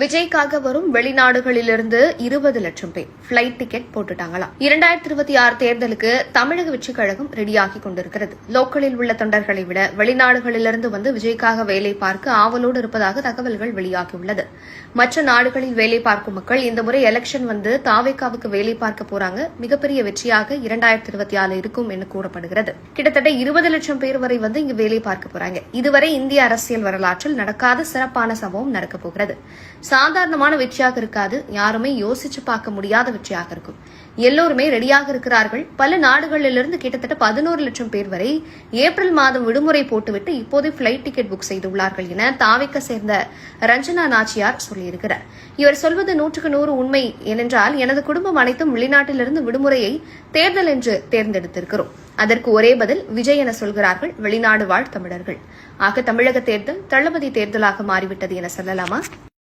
விஜய்க்காக வரும் வெளிநாடுகளிலிருந்து 20 லட்சம் பேர் பிளைட் டிக்கெட் போட்டுட்டாங்களாம். 2026 தேர்தலுக்கு தமிழக வெற்றிக் கழகம் ரெடியாகி கொண்டிருக்கிறது. லோக்கலில் உள்ள தொண்டர்களை விட வெளிநாடுகளிலிருந்து வந்து விஜய்க்காக வேலை பார்க்க ஆவலோடு இருப்பதாக தகவல்கள் வெளியாகியுள்ளது. மற்ற நாடுகளில் வேலை பார்க்கும் மக்கள் இந்த முறை எலெக்ஷன் வந்து தாவேகாவுக்கு வேலை பார்க்க போறாங்க. மிகப்பெரிய வெற்றியாக 2024 இருக்கும் என்று கூறப்படுகிறது. கிட்டத்தட்ட 20 லட்சம் பேர் வரை வந்து இங்கு வேலை பார்க்க போறாங்க. இதுவரை இந்திய அரசியல் வரலாற்றில் நடக்காத சிறப்பான சம்பவம் நடக்கப் போகிறது. சாதாரணமான வெற்றியாக இருக்காது, யாருமே யோசிச்சு பார்க்க முடியாத வெற்றியாக இருக்கும். எல்லோருமே ரெடியாக இருக்கிறார்கள். பல நாடுகளிலிருந்து கிட்டத்தட்ட 11 லட்சம் பேர் வரை ஏப்ரல் மாதம் விடுமுறை போட்டுவிட்டு இப்போதே பிளைட் டிக்கெட் புக் செய்துள்ளார்கள் என தாவேகா சேர்ந்த ரஞ்சனா நாச்சியார் சொல்லியிருக்கிறார். இவர் சொல்வது 100% உண்மை. ஏனென்றால் எனது குடும்பம் அனைத்தும் வெளிநாட்டிலிருந்து விடுமுறையை தேர்தல் என்று தேர்ந்தெடுத்திருக்கிறோம். அதற்கு ஒரே பதில் விஜய் என சொல்கிறார்கள் வெளிநாடு வாழ் தமிழர்கள். ஆக தமிழக தேர்தல் தளபதி தேர்தலாக மாறிவிட்டது என சொல்லலாமா?